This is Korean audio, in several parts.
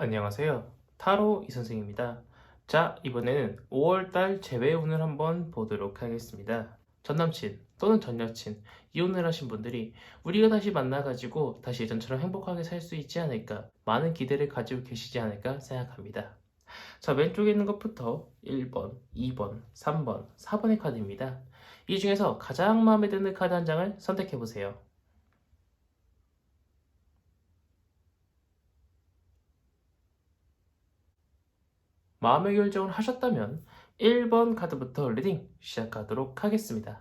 안녕하세요. 타로 이선생입니다. 자, 이번에는 5월달 재회운을 한번 보도록 하겠습니다. 전남친 또는 전여친, 이혼을 하신 분들이 우리가 다시 만나가지고 다시 예전처럼 행복하게 살 수 있지 않을까, 많은 기대를 가지고 계시지 않을까 생각합니다. 자, 왼쪽에 있는 것부터 1번, 2번, 3번, 4번의 카드입니다. 이 중에서 가장 마음에 드는 카드 한 장을 선택해 보세요. 마음의 결정을 하셨다면 1번 카드부터 리딩 시작하도록 하겠습니다.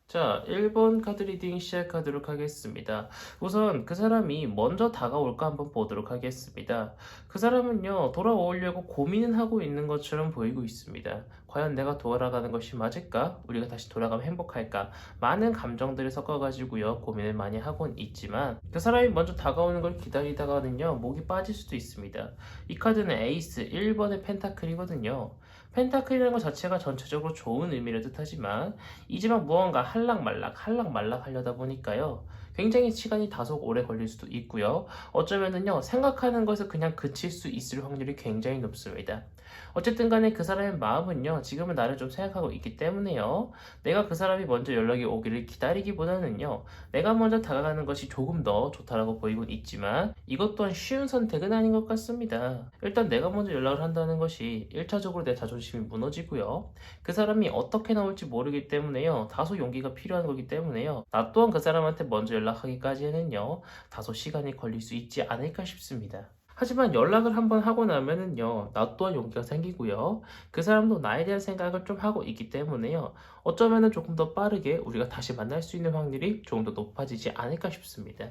자, 1번 카드 리딩 시작하도록 하겠습니다. 우선 그 사람이 먼저 다가올까 한번 보도록 하겠습니다. 그 사람은요, 돌아오려고 고민은 하고 있는 것처럼 보이고 있습니다. 과연 내가 돌아가는 것이 맞을까? 우리가 다시 돌아가면 행복할까? 많은 감정들이 섞어가지고요, 고민을 많이 하곤 있지만, 그 사람이 먼저 다가오는 걸 기다리다가는요, 목이 빠질 수도 있습니다. 이 카드는 에이스 1번의 펜타클이거든요. 펜타클이라는 것 자체가 전체적으로 좋은 의미를 뜻하지만, 이지만 무언가 할락말락 하려다 보니까요. 굉장히 시간이 다소 오래 걸릴 수도 있고요. 어쩌면은요, 생각하는 것에 그냥 그칠 수 있을 확률이 굉장히 높습니다. 어쨌든 간에 그 사람의 마음은요, 지금은 나를 좀 생각하고 있기 때문에요. 내가 그 사람이 먼저 연락이 오기를 기다리기보다는요, 내가 먼저 다가가는 것이 조금 더 좋다라고 보이곤 있지만, 이것 또한 쉬운 선택은 아닌 것 같습니다. 일단 내가 먼저 연락을 한다는 것이 1차적으로 내 자존심이 무너지고요. 그 사람이 어떻게 나올지 모르기 때문에요. 다소 용기가 필요한 거기 때문에요. 나 또한 그 사람한테 먼저 연락하기까지는요. 다소 시간이 걸릴 수 있지 않을까 싶습니다. 하지만 연락을 한번 하고 나면은요, 나 또한 용기가 생기고요. 그 사람도 나에 대한 생각을 좀 하고 있기 때문에요. 어쩌면은 조금 더 빠르게 우리가 다시 만날 수 있는 확률이 조금 더 높아지지 않을까 싶습니다.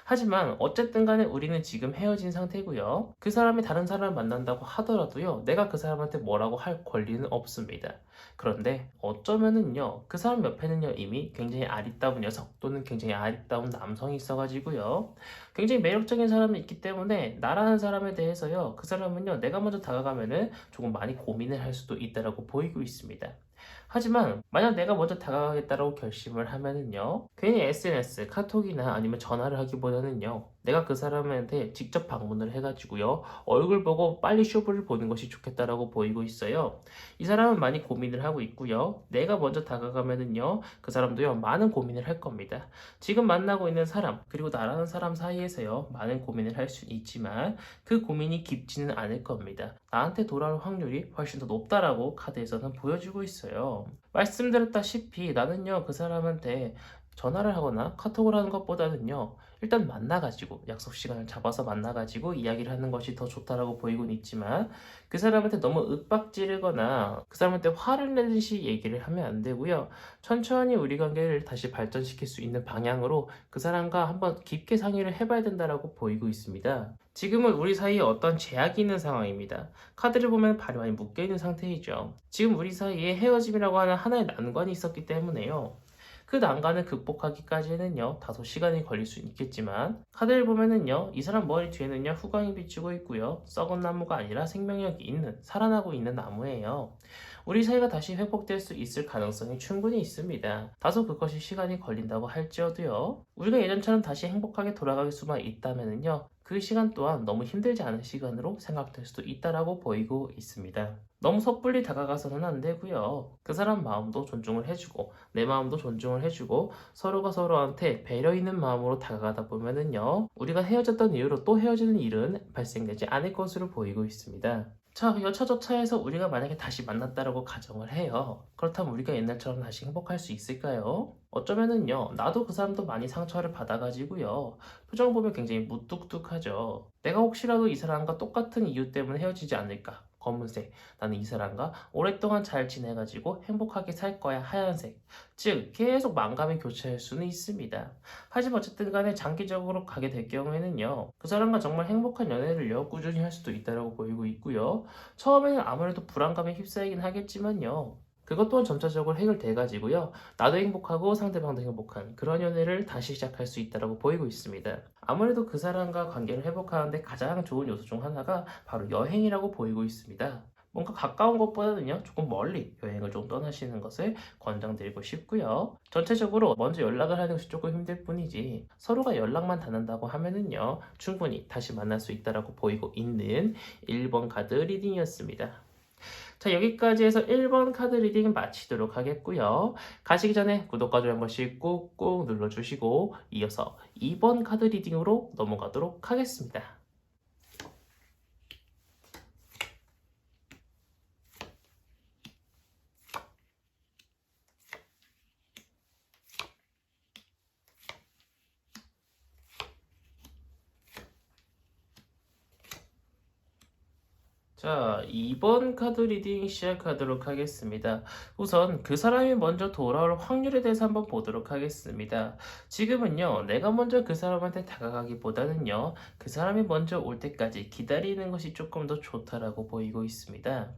하지만 어쨌든 간에 우리는 지금 헤어진 상태고요. 그 사람이 다른 사람을 만난다고 하더라도요. 내가 그 사람한테 뭐라고 할 권리는 없습니다. 그런데 어쩌면은요. 그 사람 옆에는요. 이미 굉장히 아리따운 녀석 또는 굉장히 아리따운 남성이 있어가지고요. 굉장히 매력적인 사람이 있기 때문에 나라는 사람에 대해서요. 그 사람은요. 내가 먼저 다가가면은 조금 많이 고민을 할 수도 있다라고 보이고 있습니다. 하지만 만약 내가 먼저 다가가겠다고 결심을 하면은요, 괜히 SNS, 카톡이나 아니면 전화를 하기보다는요, 내가 그 사람한테 직접 방문을 해가지고요, 얼굴 보고 빨리 쇼부를 보는 것이 좋겠다라고 보이고 있어요. 이 사람은 많이 고민을 하고 있고요. 내가 먼저 다가가면은요, 그 사람도요, 많은 고민을 할 겁니다. 지금 만나고 있는 사람, 그리고 나라는 사람 사이에서요, 많은 고민을 할 수 있지만 그 고민이 깊지는 않을 겁니다. 나한테 돌아올 확률이 훨씬 더 높다라고 카드에서는 보여주고 있어요. 말씀드렸다시피 나는요, 그 사람한테 전화를 하거나 카톡을 하는 것보다는요, 일단 만나가지고 약속 시간을 잡아서 만나가지고 이야기를 하는 것이 더 좋다라고 보이곤 있지만 그 사람한테 너무 윽박지르거나 그 사람한테 화를 내듯이 얘기를 하면 안 되고요. 천천히 우리 관계를 다시 발전시킬 수 있는 방향으로 그 사람과 한번 깊게 상의를 해봐야 된다라고 보이고 있습니다. 지금은 우리 사이에 어떤 제약이 있는 상황입니다. 카드를 보면 발이 많이 묶여있는 상태이죠. 지금 우리 사이에 헤어짐이라고 하는 하나의 난관이 있었기 때문에요. 그 난관을 극복하기까지는요, 다소 시간이 걸릴 수 있겠지만, 카드를 보면은요, 이 사람 머리 뒤에는요, 후광이 비추고 있고요, 썩은 나무가 아니라 생명력이 있는, 살아나고 있는 나무예요. 우리 사이가 다시 회복될 수 있을 가능성이 충분히 있습니다. 다소 그것이 시간이 걸린다고 할지어도요, 우리가 예전처럼 다시 행복하게 돌아갈 수만 있다면은요, 그 시간 또한 너무 힘들지 않은 시간으로 생각될 수도 있다라고 보이고 있습니다. 너무 섣불리 다가가서는 안 되고요. 그 사람 마음도 존중을 해주고 내 마음도 존중을 해주고 서로가 서로한테 배려 있는 마음으로 다가가다 보면은요. 우리가 헤어졌던 이유로 또 헤어지는 일은 발생되지 않을 것으로 보이고 있습니다. 자, 여차저차해서 우리가 만약에 다시 만났다라고 가정을 해요. 그렇다면 우리가 옛날처럼 다시 행복할 수 있을까요? 어쩌면은요, 나도 그 사람도 많이 상처를 받아가지고요. 표정 보면 굉장히 무뚝뚝하죠. 내가 혹시라도 이 사람과 똑같은 이유 때문에 헤어지지 않을까? 검은색. 나는 이 사람과 오랫동안 잘 지내가지고 행복하게 살 거야. 하얀색. 즉, 계속 망감이 교차할 수는 있습니다. 하지만 어쨌든 간에 장기적으로 가게 될 경우에는요, 그 사람과 정말 행복한 연애를요, 꾸준히 할 수도 있다고 보이고 있고요. 처음에는 아무래도 불안감에 휩싸이긴 하겠지만요, 그것 또한 점차적으로 해결돼 가지고요. 나도 행복하고 상대방도 행복한 그런 연애를 다시 시작할 수 있다고 보이고 있습니다. 아무래도 그 사람과 관계를 회복하는데 가장 좋은 요소 중 하나가 바로 여행이라고 보이고 있습니다. 뭔가 가까운 것보다는요, 조금 멀리 여행을 좀 떠나시는 것을 권장드리고 싶고요. 전체적으로 먼저 연락을 하는 것이 조금 힘들 뿐이지 서로가 연락만 닿는다고 하면은요, 충분히 다시 만날 수 있다고 보이고 있는 1번 카드 리딩이었습니다. 자, 여기까지 해서 1번 카드 리딩 마치도록 하겠고요. 가시기 전에 구독과 좋아요 한 번씩 꾹꾹 눌러주시고 이어서 2번 카드 리딩으로 넘어가도록 하겠습니다. 자, 2번 카드 리딩 시작하도록 하겠습니다. 우선 그 사람이 먼저 돌아올 확률에 대해서 한번 보도록 하겠습니다. 지금은요, 내가 먼저 그 사람한테 다가가기보다는요, 그 사람이 먼저 올 때까지 기다리는 것이 조금 더 좋다라고 보이고 있습니다.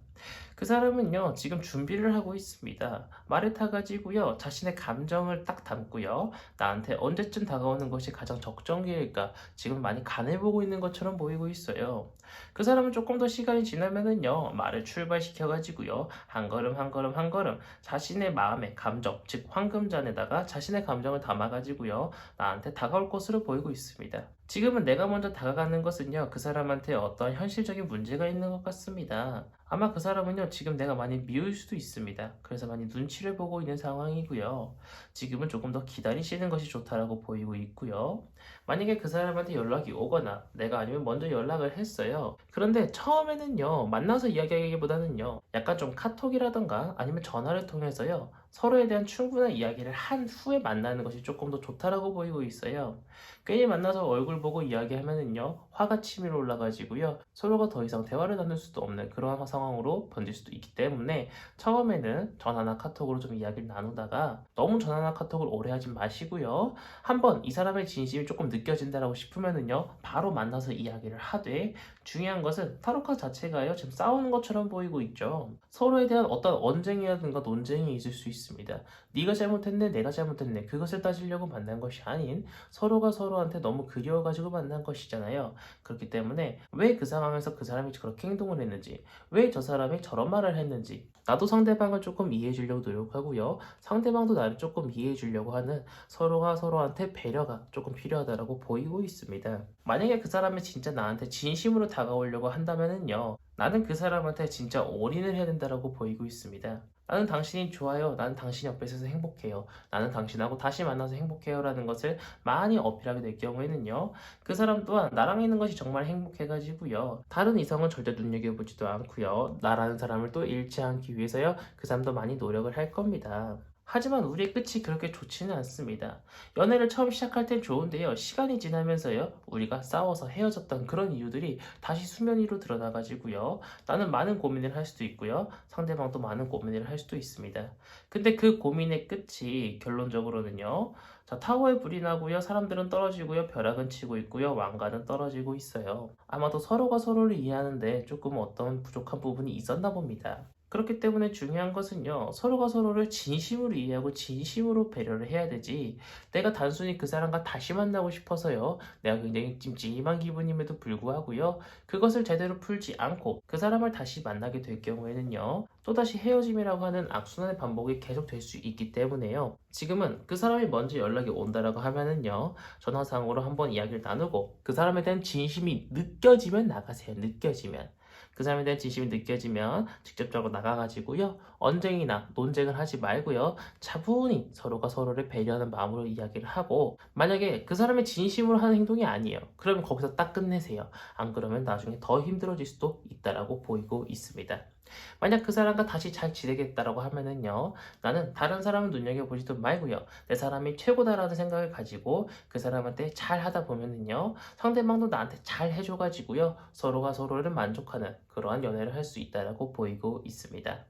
그 사람은요, 지금 준비를 하고 있습니다. 말을 타가지고요, 자신의 감정을 딱 담고요, 나한테 언제쯤 다가오는 것이 가장 적정기일까, 지금 많이 간해보고 있는 것처럼 보이고 있어요. 그 사람은 조금 더 시간이 지나면은요, 말을 출발시켜가지고요, 한 걸음 한 걸음 한 걸음, 자신의 마음의 감정, 즉 황금잔에다가 자신의 감정을 담아가지고요, 나한테 다가올 것으로 보이고 있습니다. 지금은 내가 먼저 다가가는 것은요, 그 사람한테 어떤 현실적인 문제가 있는 것 같습니다. 아마 그 사람은요, 지금 내가 많이 미울 수도 있습니다. 그래서 많이 눈치를 보고 있는 상황이고요. 지금은 조금 더 기다리시는 것이 좋다라고 보이고 있고요. 만약에 그 사람한테 연락이 오거나 내가 아니면 먼저 연락을 했어요. 그런데 처음에는요, 만나서 이야기하기보다는요, 약간 좀 카톡이라던가 아니면 전화를 통해서요, 서로에 대한 충분한 이야기를 한 후에 만나는 것이 조금 더 좋다라고 보이고 있어요. 괜히 만나서 얼굴 보고 이야기하면은요, 화가 치밀어 올라가지고요, 서로가 더 이상 대화를 나눌 수도 없는 그런 상황으로 번질 수도 있기 때문에 처음에는 전화나 카톡으로 좀 이야기를 나누다가 너무 전화나 카톡을 오래 하지 마시고요. 한번 이 사람의 진심이 조금 느껴진다라고 싶으면은요, 바로 만나서 이야기를 하되, 중요한 것은 타로카 자체가요, 지금 싸우는 것처럼 보이고 있죠. 서로에 대한 어떤 언쟁이라든가 논쟁이 있을 수 있습니다. 네가 잘못했네, 내가 잘못했네, 그것을 따지려고 만난 것이 아닌 서로가 서로한테 너무 그리워가지고 만난 것이잖아요. 그렇기 때문에 왜 그 상황에서 그 사람이 그렇게 행동을 했는지, 왜 저 사람이 저런 말을 했는지, 나도 상대방을 조금 이해해 주려고 노력하고요, 상대방도 나를 조금 이해해 주려고 하는 서로가 서로한테 배려가 조금 필요하다고 보이고 있습니다. 만약에 그 사람이 진짜 나한테 진심으로 다가오려고 한다면은요, 나는 그 사람한테 진짜 올인을 해야 된다고 보이고 있습니다. 나는 당신이 좋아요. 나는 당신 옆에 있어서 행복해요. 나는 당신하고 다시 만나서 행복해요. 라는 것을 많이 어필하게 될 경우에는요, 그 사람 또한 나랑 있는 것이 정말 행복해가지고요, 다른 이성은 절대 눈여겨보지도 않고요, 나라는 사람을 또 잃지 않기 위해서요, 그 사람도 많이 노력을 할 겁니다. 하지만 우리의 끝이 그렇게 좋지는 않습니다. 연애를 처음 시작할 땐 좋은데요, 시간이 지나면서요, 우리가 싸워서 헤어졌던 그런 이유들이 다시 수면 위로 드러나가지고요, 나는 많은 고민을 할 수도 있고요, 상대방도 많은 고민을 할 수도 있습니다. 근데 그 고민의 끝이 결론적으로는요, 자, 타워에 불이 나고요, 사람들은 떨어지고요, 벼락은 치고 있고요, 왕관은 떨어지고 있어요. 아마도 서로가 서로를 이해하는데 조금 어떤 부족한 부분이 있었나 봅니다. 그렇기 때문에 중요한 것은요, 서로가 서로를 진심으로 이해하고 진심으로 배려를 해야 되지, 내가 단순히 그 사람과 다시 만나고 싶어서요, 내가 굉장히 찜찜한 기분임에도 불구하고요, 그것을 제대로 풀지 않고 그 사람을 다시 만나게 될 경우에는요, 또다시 헤어짐이라고 하는 악순환의 반복이 계속될 수 있기 때문에요, 지금은 그 사람이 먼저 연락이 온다라고 하면은요, 전화상으로 한번 이야기를 나누고 그 사람에 대한 진심이 느껴지면 나가세요. 느껴지면. 그 사람에 대한 진심이 느껴지면 직접적으로 나가가지고요, 언쟁이나 논쟁을 하지 말고요, 차분히 서로가 서로를 배려하는 마음으로 이야기를 하고, 만약에 그 사람의 진심으로 하는 행동이 아니에요, 그러면 거기서 딱 끝내세요. 안 그러면 나중에 더 힘들어질 수도 있다라고 보이고 있습니다. 만약 그 사람과 다시 잘 지내겠다라고 하면은요, 나는 다른 사람을 눈여겨보지도 말고요, 내 사람이 최고다라는 생각을 가지고 그 사람한테 잘 하다 보면은요, 상대방도 나한테 잘 해줘가지고요, 서로가 서로를 만족하는 그러한 연애를 할 수 있다라고 보이고 있습니다.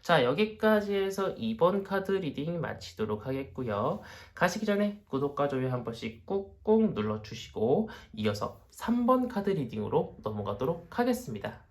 자, 여기까지 해서 2번 카드 리딩 마치도록 하겠고요. 가시기 전에 구독과 좋아요 한 번씩 꾹꾹 눌러주시고 이어서 3번 카드 리딩으로 넘어가도록 하겠습니다.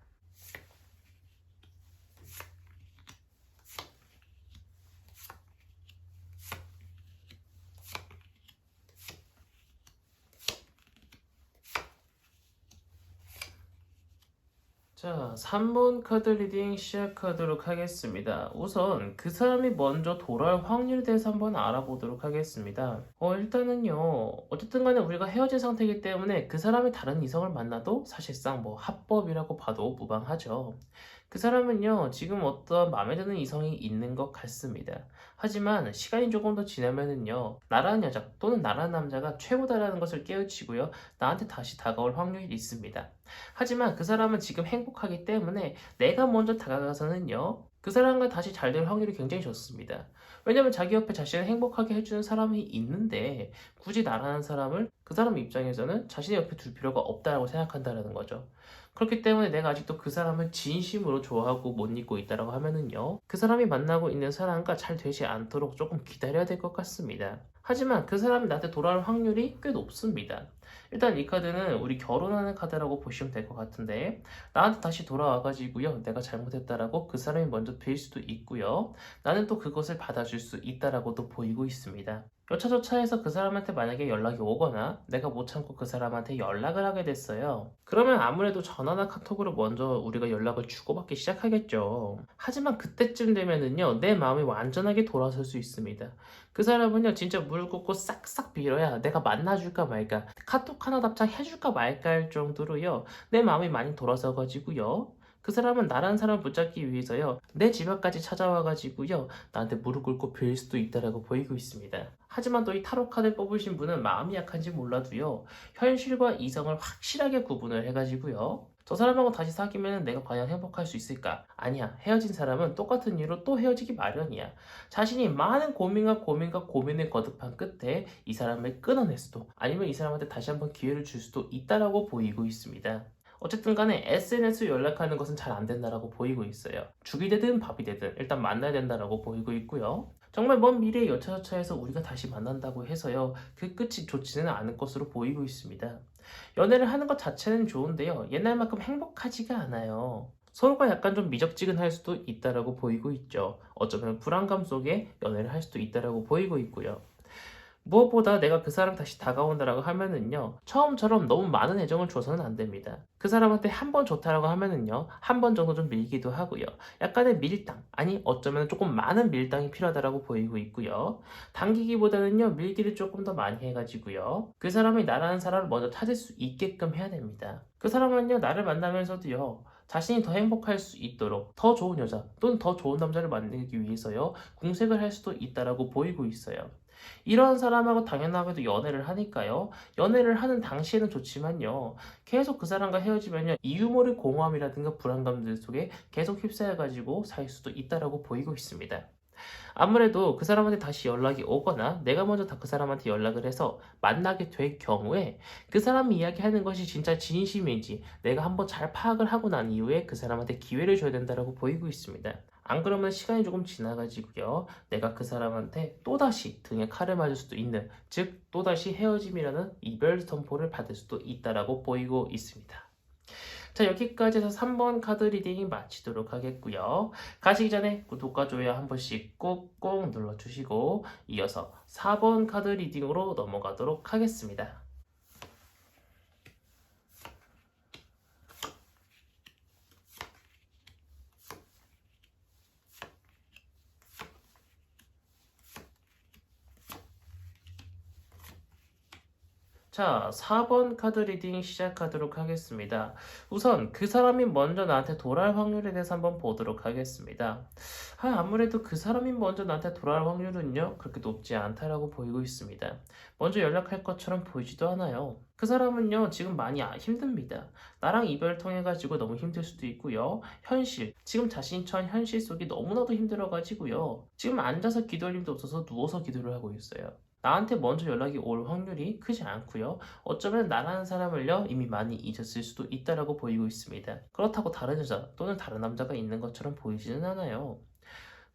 자, 3번 카드 리딩 시작하도록 하겠습니다. 우선 그 사람이 먼저 돌아올 확률에 대해서 한번 알아보도록 하겠습니다. 일단은요, 어쨌든 간에 우리가 헤어진 상태이기 때문에 그 사람이 다른 이성을 만나도 사실상 뭐 합법이라고 봐도 무방하죠. 그 사람은요, 지금 어떤 마음에 드는 이성이 있는 것 같습니다. 하지만 시간이 조금 더 지나면은요, 나라는 여자 또는 나라는 남자가 최고다라는 것을 깨우치고요, 나한테 다시 다가올 확률이 있습니다. 하지만 그 사람은 지금 행복하기 때문에 내가 먼저 다가가서는요, 그 사람과 다시 잘 될 확률이 굉장히 좋습니다. 왜냐면 자기 옆에 자신을 행복하게 해주는 사람이 있는데 굳이 나라는 사람을 그 사람 입장에서는 자신의 옆에 둘 필요가 없다고 생각한다는 거죠. 그렇기 때문에 내가 아직도 그 사람을 진심으로 좋아하고 못 잊고 있다라고 하면은요, 그 사람이 만나고 있는 사람과 잘 되지 않도록 조금 기다려야 될 것 같습니다. 하지만 그 사람이 나한테 돌아올 확률이 꽤 높습니다. 일단 이 카드는 우리 결혼하는 카드라고 보시면 될 것 같은데, 나한테 다시 돌아와가지고요, 내가 잘못했다라고 그 사람이 먼저 빌 수도 있고요, 나는 또 그것을 받아줄 수 있다라고도 보이고 있습니다. 여차저차해서 그 사람한테 만약에 연락이 오거나 내가 못 참고 그 사람한테 연락을 하게 됐어요. 그러면 아무래도 전화나 카톡으로 먼저 우리가 연락을 주고받기 시작하겠죠. 하지만 그때쯤 되면은요, 내 마음이 완전하게 돌아설 수 있습니다. 그 사람은요, 진짜 물 붓고 싹싹 빌어야 내가 만나줄까 말까, 카톡 하나 답장 해줄까 말까 할 정도로요, 내 마음이 많이 돌아서가지고요, 그 사람은 나란 사람 붙잡기 위해서요, 내 집 앞까지 찾아와가지고요, 나한테 무릎 꿇고 빌 수도 있다라고 보이고 있습니다. 하지만 또 이 타로 카드 뽑으신 분은 마음이 약한지 몰라도요, 현실과 이성을 확실하게 구분을 해가지고요, 저 사람하고 다시 사귀면 내가 과연 행복할 수 있을까? 아니야. 헤어진 사람은 똑같은 이유로 또 헤어지기 마련이야. 자신이 많은 고민과 고민을 거듭한 끝에 이 사람을 끊어낼 수도, 아니면 이 사람한테 다시 한번 기회를 줄 수도 있다라고 보이고 있습니다. 어쨌든 간에 SNS로 연락하는 것은 잘 안 된다라고 보이고 있어요. 죽이 되든 밥이 되든 일단 만나야 된다라고 보이고 있고요. 정말 먼 미래에 여차저차해서 우리가 다시 만난다고 해서요, 그 끝이 좋지는 않을 것으로 보이고 있습니다. 연애를 하는 것 자체는 좋은데요, 옛날만큼 행복하지가 않아요. 서로가 약간 좀 미적지근할 수도 있다라고 보이고 있죠. 어쩌면 불안감 속에 연애를 할 수도 있다라고 보이고 있고요. 무엇보다 내가 그 사람 다시 다가온다라고 하면은요, 처음처럼 너무 많은 애정을 줘서는 안 됩니다. 그 사람한테 한 번 좋다라고 하면은요, 한 번 정도 좀 밀기도 하고요. 약간의 밀당, 아니 어쩌면 조금 많은 밀당이 필요하다라고 보이고 있고요. 당기기보다는요, 밀기를 조금 더 많이 해가지고요, 그 사람이 나라는 사람을 먼저 찾을 수 있게끔 해야 됩니다. 그 사람은요, 나를 만나면서도요, 자신이 더 행복할 수 있도록 더 좋은 여자 또는 더 좋은 남자를 만나기 위해서요, 궁색을 할 수도 있다라고 보이고 있어요. 이런 사람하고 당연하게도 연애를 하니까요, 연애를 하는 당시에는 좋지만요, 계속 그 사람과 헤어지면요, 이유 모를 공허함이라든가 불안감들 속에 계속 휩싸여가지고 살 수도 있다라고 보이고 있습니다. 아무래도 그 사람한테 다시 연락이 오거나 내가 먼저 그 사람한테 연락을 해서 만나게 될 경우에 그 사람이 이야기하는 것이 진짜 진심인지 내가 한번 잘 파악을 하고 난 이후에 그 사람한테 기회를 줘야 된다라고 보이고 있습니다. 안 그러면 시간이 조금 지나가지고요, 내가 그 사람한테 또다시 등에 칼을 맞을 수도 있는, 즉 또다시 헤어짐이라는 이별 선포를 받을 수도 있다라고 보이고 있습니다. 자, 여기까지 해서 3번 카드 리딩 마치도록 하겠고요. 가시기 전에 구독과 좋아요 한 번씩 꾹꾹 눌러주시고 이어서 4번 카드 리딩으로 넘어가도록 하겠습니다. 자, 4번 카드 리딩 시작하도록 하겠습니다. 우선 그 사람이 먼저 나한테 돌아올 확률에 대해서 한번 보도록 하겠습니다. 아무래도 그 사람이 먼저 나한테 돌아올 확률은요, 그렇게 높지 않다라고 보이고 있습니다. 먼저 연락할 것처럼 보이지도 않아요. 그 사람은요, 지금 많이 힘듭니다. 나랑 이별 통해가지고 너무 힘들 수도 있고요. 지금 자신이 처한 현실 속이 너무나도 힘들어가지고요, 지금 앉아서 기도할 힘도 없어서 누워서 기도를 하고 있어요. 나한테 먼저 연락이 올 확률이 크지 않고요. 어쩌면 나라는 사람을요, 이미 많이 잊었을 수도 있다라고 보이고 있습니다. 그렇다고 다른 여자 또는 다른 남자가 있는 것처럼 보이지는 않아요.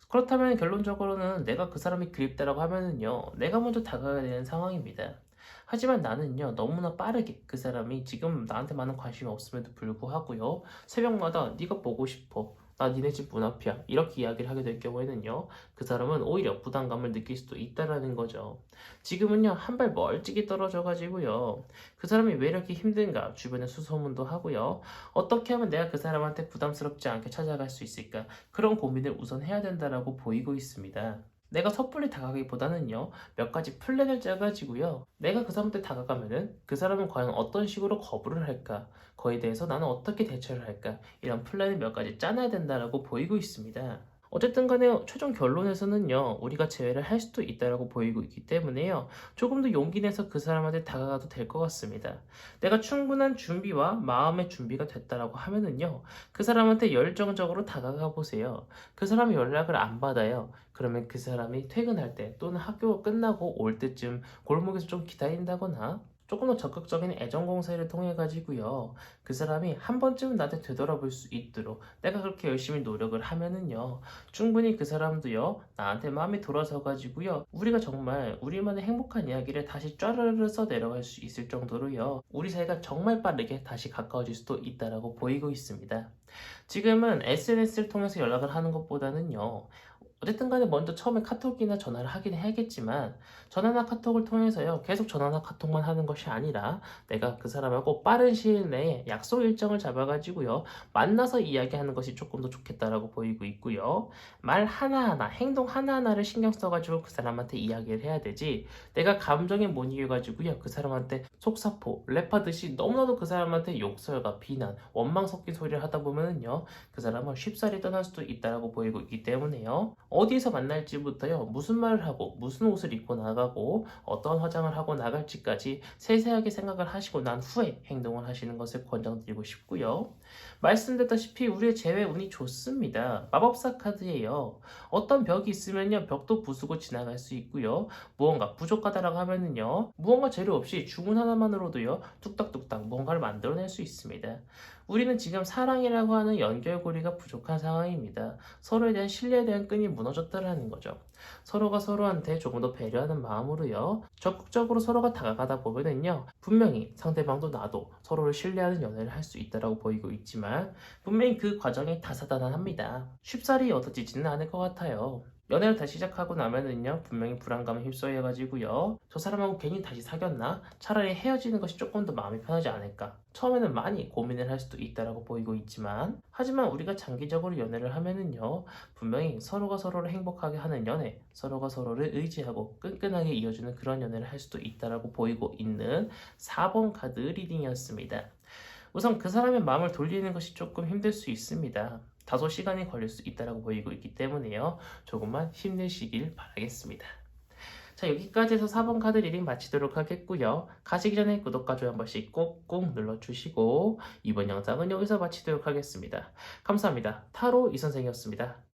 그렇다면 결론적으로는 내가 그 사람이 그립다라고 하면은요, 내가 먼저 다가가야 되는 상황입니다. 하지만 나는요, 너무나 빠르게 그 사람이 지금 나한테 많은 관심이 없음에도 불구하고요, 새벽마다 네가 보고 싶어, 나 니네 집 문 앞이야. 이렇게 이야기를 하게 될 경우에는요. 그 사람은 오히려 부담감을 느낄 수도 있다라는 거죠. 지금은요. 한 발 멀찍이 떨어져 가지고요. 그 사람이 왜 이렇게 힘든가 주변에 수소문도 하고요. 어떻게 하면 내가 그 사람한테 부담스럽지 않게 찾아갈 수 있을까? 그런 고민을 우선 해야 된다라고 보이고 있습니다. 내가 섣불리 다가가기보다는요, 몇 가지 플랜을 짜가지고요, 내가 그 사람한테 다가가면은 그 사람은 과연 어떤 식으로 거부를 할까? 거기에 대해서 나는 어떻게 대처를 할까? 이런 플랜을 몇 가지 짜놔야 된다라고 보이고 있습니다. 어쨌든 간에 최종 결론에서는요, 우리가 제외를 할 수도 있다라고 보이고 있기 때문에요, 조금 더 용기 내서 그 사람한테 다가가도 될 것 같습니다. 내가 충분한 준비와 마음의 준비가 됐다라고 하면은요, 그 사람한테 열정적으로 다가가 보세요. 그 사람이 연락을 안 받아요. 그러면 그 사람이 퇴근할 때 또는 학교 끝나고 올 때쯤 골목에서 좀 기다린다거나 조금 더 적극적인 애정 공세를 통해 가지고요. 그 사람이 한 번쯤은 나한테 되돌아볼 수 있도록 내가 그렇게 열심히 노력을 하면은요. 충분히 그 사람도요. 나한테 마음이 돌아서 가지고요. 우리가 정말 우리만의 행복한 이야기를 다시 쫘르르 써 내려갈 수 있을 정도로요. 우리 사이가 정말 빠르게 다시 가까워질 수도 있다라고 보이고 있습니다. 지금은 SNS를 통해서 연락을 하는 것보다는요. 어쨌든 간에 먼저 처음에 카톡이나 전화를 하긴 해야겠지만 전화나 카톡을 통해서요. 계속 전화나 카톡만 하는 것이 아니라 내가 그 사람하고 빠른 시일 내에 약속 일정을 잡아가지고요. 만나서 이야기하는 것이 조금 더 좋겠다라고 보이고 있고요. 말 하나하나, 행동 하나하나를 신경 써가지고 그 사람한테 이야기를 해야 되지. 내가 감정에 못 이겨가지고요. 그 사람한테 속사포, 랩하듯이 너무나도 그 사람한테 욕설과 비난, 원망 섞인 소리를 하다 보면은요. 그 사람은 쉽사리 떠날 수도 있다라고 보이고 있기 때문에요. 어디에서 만날지부터요, 무슨 말을 하고, 무슨 옷을 입고 나가고, 어떤 화장을 하고 나갈지까지 세세하게 생각을 하시고 난 후에 행동을 하시는 것을 권장드리고 싶고요. 말씀드렸다시피 우리의 재회 운이 좋습니다. 마법사 카드예요. 어떤 벽이 있으면요, 벽도 부수고 지나갈 수 있고요. 무언가 부족하다라고 하면은요, 무언가 재료 없이 주문 하나만으로도요, 뚝딱뚝딱 무언가를 만들어낼 수 있습니다. 우리는 지금 사랑이라고 하는 연결고리가 부족한 상황입니다. 서로에 대한 신뢰에 대한 끈이 무너졌다라는 거죠. 서로가 서로한테 조금 더 배려하는 마음으로요. 적극적으로 서로가 다가가다 보면은요. 분명히 상대방도 나도 서로를 신뢰하는 연애를 할 수 있다라고 보이고 있지만 분명히 그 과정이 다사다난합니다. 쉽사리 얻어지지는 않을 것 같아요. 연애를 다시 시작하고 나면은요, 분명히 불안감에 휩싸여가지고요. 저 사람하고 괜히 다시 사귀었나? 차라리 헤어지는 것이 조금 더 마음이 편하지 않을까? 처음에는 많이 고민을 할 수도 있다라고 보이고 있지만, 하지만 우리가 장기적으로 연애를 하면은요, 분명히 서로가 서로를 행복하게 하는 연애, 서로가 서로를 의지하고 끈끈하게 이어주는 그런 연애를 할 수도 있다라고 보이고 있는 4번 카드 리딩이었습니다. 우선 그 사람의 마음을 돌리는 것이 조금 힘들 수 있습니다. 다소 시간이 걸릴 수 있다고 보이고 있기 때문에요. 조금만 힘내시길 바라겠습니다. 자, 여기까지 해서 4번 카드 리딩 마치도록 하겠고요. 가시기 전에 구독과 좋아요 한 번씩 꼭꼭 눌러주시고 이번 영상은 여기서 마치도록 하겠습니다. 감사합니다. 타로 이선생이었습니다.